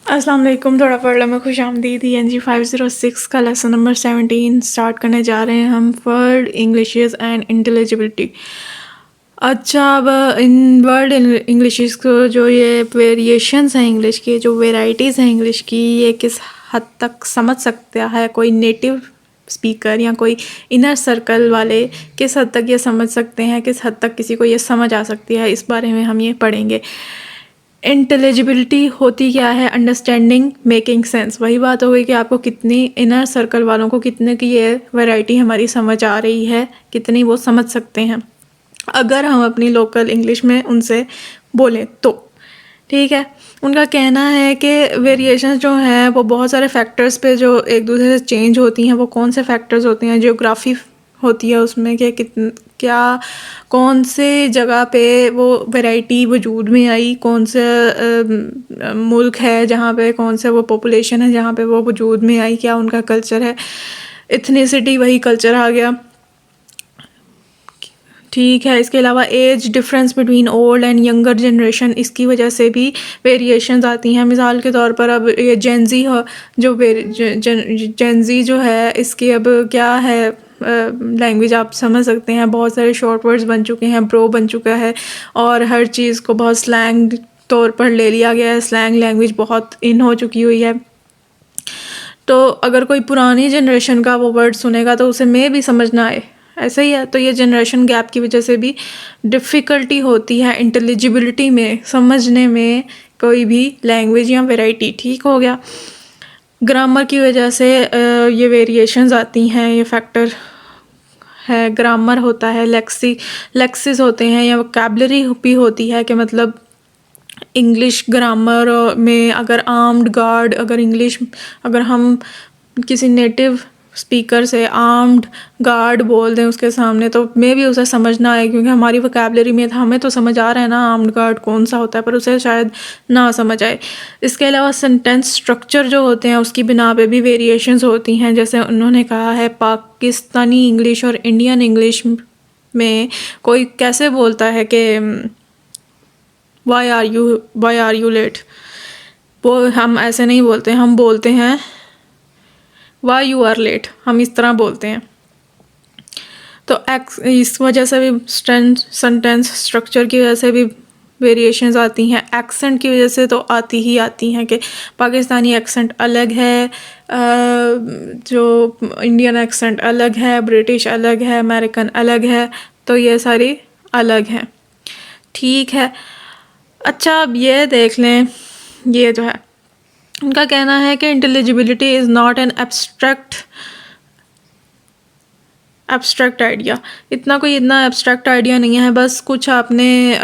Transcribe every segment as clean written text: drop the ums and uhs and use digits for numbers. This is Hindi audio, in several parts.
अस्सलाम वालेकुम। थोड़ा पढ़ लो में खुश आमदीद। NG 506 का लेसन नंबर 17 स्टार्ट करने जा रहे हैं हम। Word Englishes and intelligibility. अच्छा, अब इन वर्ड इंग्लिशेस को जो ये वेरिएशंस हैं इंग्लिश की, जो वेराइटीज़ हैं इंग्लिश की, ये किस हद तक समझ सकता है कोई नेटिव स्पीकर या कोई इनर सर्कल वाले, किस हद तक ये समझ सकते हैं, किस हद तक किसी को ये समझ आ सकती है, इस बारे में हम ये पढ़ेंगे। इंटेलिजिबिलिटी होती क्या है? Understanding, making sense. वही बात हो गई कि आपको कितनी इनर सर्कल वालों को कितने की ये वैरायटी हमारी समझ आ रही है, कितनी वो समझ सकते हैं अगर हम अपनी लोकल इंग्लिश में उनसे बोलें तो। ठीक है, उनका कहना है कि वेरिएशंस जो हैं वो बहुत सारे फैक्टर्स पे जो एक दूसरे से चेंज होती हैं। वो कौन से फैक्टर्स होते हैं? जियोग्राफी होती है उसमें कि क्या कौन से जगह पे वो वैरायटी वजूद में आई, कौन से मुल्क है जहाँ पे, कौन से वो पॉपुलेशन है जहाँ पे वो वजूद में आई, क्या उनका कल्चर है। इथनिसिटी, वही कल्चर आ गया। ठीक है, इसके अलावा age difference between old and younger generation, इसकी वजह से भी वेरिएशंस आती हैं। मिसाल के तौर पर अब ये जेंजी हो, जो जेंजी जो है, इसकी अब क्या है लैंग्वेज, आप समझ सकते हैं। बहुत सारे शॉर्ट वर्ड्स बन चुके हैं, ब्रो बन चुका है, और हर चीज़ को बहुत स्लैंग तौर पर ले लिया गया है। स्लैंग लैंग्वेज बहुत इन हो चुकी हुई है। तो अगर कोई पुरानी जनरेशन का वो वर्ड सुनेगा तो उसे मे भी समझ ना आए, ऐसा ही है। तो ये जनरेशन गैप की वजह से भी डिफ़िकल्टी होती है इंटेलिजिबिलिटी में, समझने में कोई भी लैंग्वेज या वैरायटी। ठीक हो गया। ग्रामर की वजह से ये वेरिएशंस आती हैं, ये फैक्टर है। ग्रामर होता है, लेक्सिस होते हैं, या वोकैबुलरी भी होती है कि मतलब इंग्लिश ग्रामर में अगर आर्म्ड गार्ड, अगर हम किसी नेटिव स्पीकर से आर्म्ड गार्ड बोल दें उसके सामने, तो मे भी उसे समझ ना आए, क्योंकि हमारी वोकैबुलरी में था, हमें तो समझ आ रहा है ना आर्म्ड गार्ड कौन सा होता है, पर उसे शायद ना समझ आए। इसके अलावा सेंटेंस स्ट्रक्चर जो होते हैं उसकी बिना पे भी वेरिएशंस होती हैं। जैसे उन्होंने कहा है पाकिस्तानी इंग्लिश और इंडियन इंग्लिश में कोई कैसे बोलता है कि वाई आर यू लेट, वो हम ऐसे नहीं बोलते, हम बोलते हैं वाई यू आर लेट, हम इस तरह बोलते हैं। तो इस वजह से भी सेंटेंस स्ट्रक्चर की वजह से भी वेरिएशंस आती हैं। एक्सेंट की वजह से तो आती ही आती हैं कि पाकिस्तानी एक्सेंट अलग है, जो इंडियन एक्सेंट अलग है, ब्रिटिश अलग है, अमेरिकन अलग है, तो ये सारी अलग हैं। ठीक है, अच्छा अब ये देख लें, ये जो है उनका कहना है कि intelligibility is not an abstract idea. इतना एब्स्ट्रैक्ट आइडिया नहीं है, बस कुछ आपने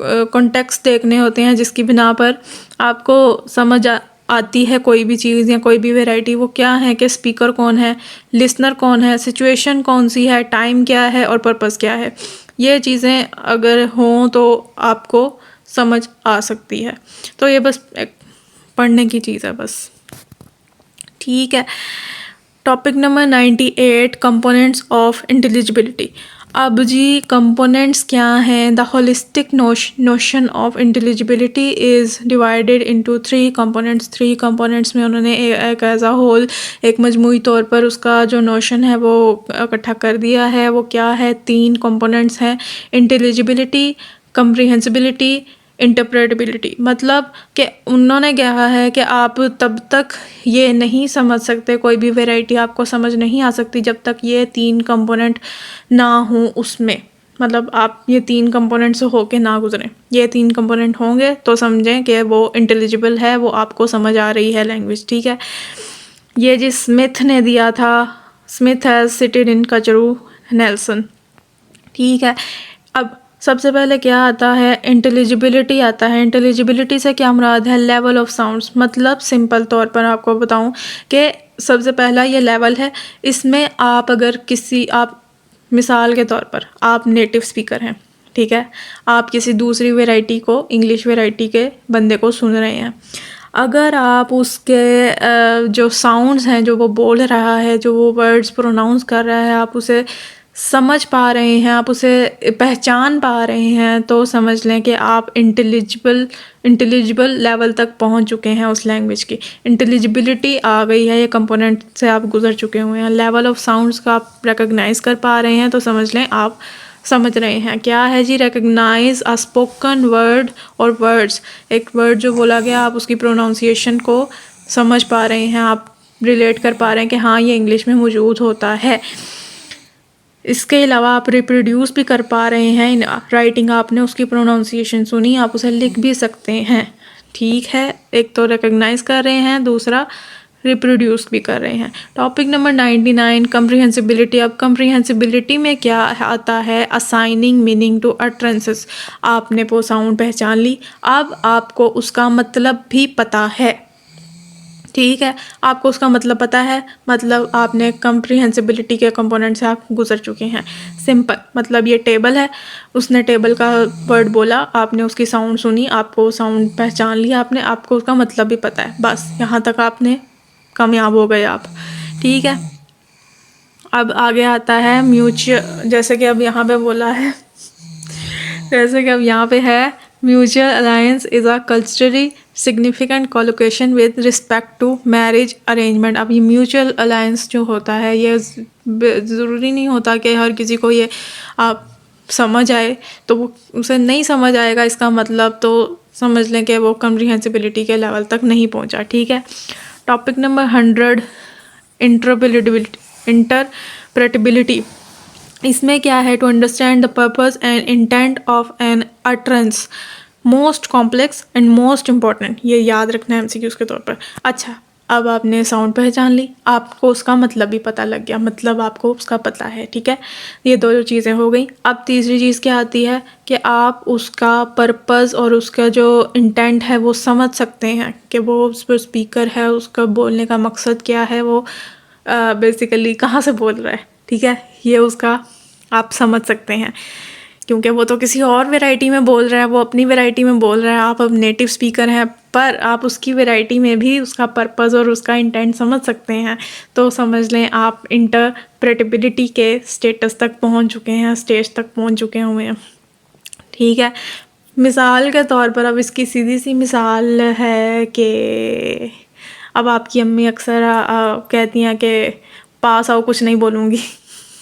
कॉन्टेक्स्ट देखने होते हैं जिसकी बिना पर आपको समझ आती है कोई भी चीज़ या कोई भी वैरायटी। वो क्या है कि स्पीकर कौन है, लिसनर कौन है, सिचुएशन कौन सी है, टाइम क्या है और पर्पस क्या है। ये चीज़ें अगर हों तो आपको समझ आ सकती है। तो ये बस एक पढ़ने की चीज़ है बस। ठीक है, topic number 98, components of intelligibility. अब जी कंपोनेंट्स क्या हैं? The holistic notion of intelligibility is divided into 3 components. 3 components में उन्होंने एक एज अ होल, एक मजमूई तौर पर उसका जो नोशन है वो इकट्ठा कर दिया है। वो क्या है? 3 कंपोनेंट्स हैं, इंटेलिजिबिलिटी, कंप्रीहेंसिबिलिटी, इंटरप्रेटेबिलिटी। मतलब कि उन्होंने कहा है कि आप तब तक ये नहीं समझ सकते, कोई भी वैरायटी आपको समझ नहीं आ सकती जब तक ये 3 कंपोनेंट ना हों उसमें। मतलब आप ये 3 कंपोनेंट से होके ना गुजरें। ये 3 कंपोनेंट होंगे तो समझें कि वो इंटेलिजिबल है, वो आपको समझ आ रही है लैंग्वेज। ठीक है, ये जिस स्मिथ ने दिया था, Smith has seated in Kachru Nelson. ठीक है, अब सबसे पहले क्या आता है? इंटेलिजिबिलिटी आता है। इंटेलिजिबिलिटी से क्या मुराद है? Level of sounds. मतलब सिंपल तौर पर आपको बताऊं कि सबसे पहला ये लेवल है। इसमें आप अगर आप मिसाल के तौर पर आप नेटिव स्पीकर हैं, ठीक है, आप किसी दूसरी वैरायटी को, इंग्लिश वैरायटी के बंदे को सुन रहे हैं, अगर आप उसके जो साउंड्स हैं, जो वो बोल रहा है, जो वो वर्ड्स प्रोनाउंस कर रहा है, आप उसे समझ पा रहे हैं, आप उसे पहचान पा रहे हैं, तो समझ लें कि आप इंटेलिजिबल लेवल तक पहुंच चुके हैं। उस लैंग्वेज की इंटेलिजिबिलिटी आ गई है, ये कंपोनेंट से आप गुजर चुके हुए हैं। लेवल ऑफ साउंड्स का आप रिकग्नाइज कर पा रहे हैं, तो समझ लें आप समझ रहे हैं। क्या है जी? रिकग्नाइज अ स्पोकन वर्ड और वर्ड्स, एक वर्ड जो बोला गया आप उसकी प्रोनाउंसिएशन को समझ पा रहे हैं, आप रिलेट कर पा रहे हैं कि हाँ ये इंग्लिश में मौजूद होता है। इसके अलावा आप रिप्रोड्यूस भी कर पा रहे हैं इन राइटिंग, आपने उसकी प्रोनाउंसिएशन सुनी, आप उसे लिख भी सकते हैं। ठीक है, एक तो रिकग्नाइज कर रहे हैं, दूसरा रिप्रोड्यूस भी कर रहे हैं। Topic number 99, comprehensibility. अब कम्प्रीहेंसिबिलिटी में क्या आता है? Assigning meaning to utterances. आपने वो साउंड पहचान ली, अब आपको उसका मतलब भी पता है। ठीक है, आपको उसका मतलब पता है, मतलब आपने कम्प्रीहेंसिबिलिटी के कंपोनेंट से आप गुजर चुके हैं। सिंपल, मतलब ये टेबल है, उसने टेबल का वर्ड बोला, आपने उसकी साउंड सुनी, आपको साउंड पहचान लिया आपने, आपको उसका मतलब भी पता है। बस यहाँ तक आपने कामयाब हो गए आप। ठीक है, अब आगे आता है म्यूचुअल, जैसे कि अब यहाँ पे बोला है जैसे कि अब यहाँ पे है, mutual alliance is a culturally significant collocation with respect to marriage arrangement. अब ये म्यूचुअल अलायंस जो होता है, ये ज़रूरी नहीं होता कि हर किसी को ये आप समझ आए, तो वो उसे नहीं समझ आएगा इसका मतलब, तो समझ लें कि वो कम्प्रीहेंसिबिलिटी के लेवल तक नहीं पहुंचा। ठीक है, टॉपिक नंबर 100, इंटरप्रेटेबिलिटी। इसमें क्या है? To understand the purpose and intent of an utterance, most complex and most important. ये याद रखना है एमसीक्यूज़ के तौर पर। अच्छा, अब आपने साउंड पहचान ली, आपको उसका मतलब भी पता लग गया, मतलब आपको उसका पता है। ठीक है, ये दो चीज़ें हो गई। अब तीसरी चीज़ क्या आती है कि आप उसका पर्पस और उसका जो इंटेंट है वो समझ सकते हैं कि वो उस पर स्पीकर है, उसका बोलने का मकसद क्या है, वो बेसिकली कहाँ से बोल रहा है। ठीक है, ये उसका आप समझ सकते हैं, क्योंकि वो तो किसी और वैरायटी में बोल रहा है, वो अपनी वैरायटी में बोल रहा है, आप अब नेटिव स्पीकर हैं, पर आप उसकी वैरायटी में भी उसका पर्पस और उसका इंटेंट समझ सकते हैं, तो समझ लें आप इंटरप्रेटेबिलिटी के स्टेटस तक पहुंच चुके हैं, स्टेज तक पहुंच चुके हुए हैं। ठीक है, मिसाल के तौर पर अब इसकी सीधी सी मिसाल है कि अब आपकी अम्मी अक्सर कहती हैं कि पास आओ, कुछ नहीं बोलूँगी।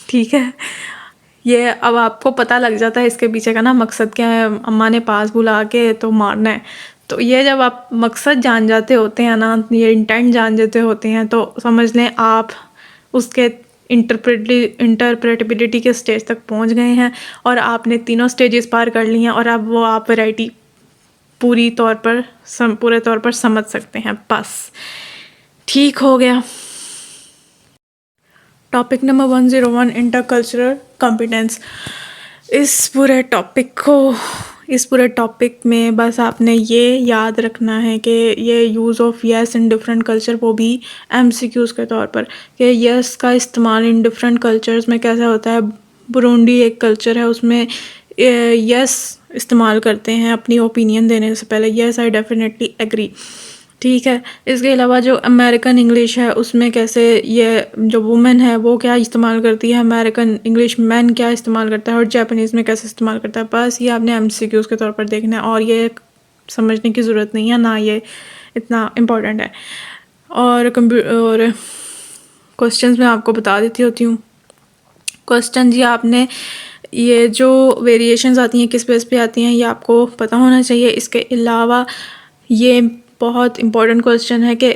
ठीक है, ये अब आपको पता लग जाता है इसके पीछे का ना मकसद क्या है, अम्मा ने पास बुला के तो मारना है। तो ये जब आप मकसद जान जाते होते हैं ना, ये इंटेंट जान जाते होते हैं, तो समझ लें आप उसके इंटरप्रेटेबिलिटी के स्टेज तक पहुंच गए हैं, और आपने तीनों स्टेजेस पार कर ली हैं, और अब वो आप वैरायटी पूरे तौर पर समझ सकते हैं। बस ठीक हो गया। Topic number 101, intercultural competence. इस पूरे टॉपिक में बस आपने ये याद रखना है कि ये use of yes in different culture, वो भी एमसीक्यूज़ के तौर पर, कि यस का इस्तेमाल इन डिफरेंट कल्चर्स में कैसे होता है। बुरुंडी एक कल्चर है, उसमें यस इस्तेमाल करते हैं अपनी ओपिनियन देने से पहले, यस आई डेफिनेटली एग्री। ठीक है, इसके अलावा जो अमेरिकन इंग्लिश है उसमें कैसे ये जो वुमेन है वो क्या इस्तेमाल करती है, अमेरिकन इंग्लिश मैन क्या इस्तेमाल करता है, और जापानीज़ में कैसे इस्तेमाल करता है। बस ये आपने एमसीक्यूज़ के तौर पर देखना है, और ये समझने की ज़रूरत नहीं है, ना ये इतना इम्पोर्टेंट है। और क्वेश्चंस मैं आपको बता देती होती हूँ। क्वेश्चन जी, आपने ये जो वेरिएशंस आती हैं किस बेस पे आती हैं ये आपको पता होना चाहिए। इसके अलावा ये बहुत इंपॉर्टेंट क्वेश्चन है कि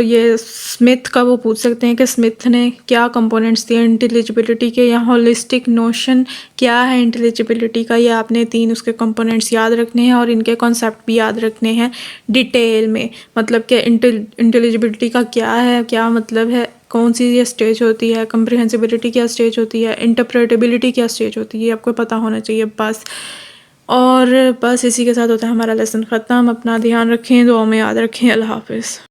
ये स्मिथ का वो पूछ सकते हैं कि स्मिथ ने क्या कंपोनेंट्स दिए इंटेलिजिबिलिटी के, या होलिस्टिक नोशन क्या है इंटेलिजिबिलिटी का। ये आपने 3 उसके कंपोनेंट्स याद रखने हैं, और इनके कॉन्सेप्ट भी याद रखने हैं डिटेल में, मतलब कि इंटेलिजिबिलिटी का क्या है, क्या मतलब है, कौन सी ये स्टेज होती है, कम्प्रीहेंसिबिलिटी क्या स्टेज होती है, इंटरप्रेटेबिलिटी क्या स्टेज होती है, ये आपको पता होना चाहिए बस। और बस इसी के साथ होता है हमारा लेसन ख़त्म। अपना ध्यान रखें, दुआ में याद रखें। अल्लाह हाफ़िज़।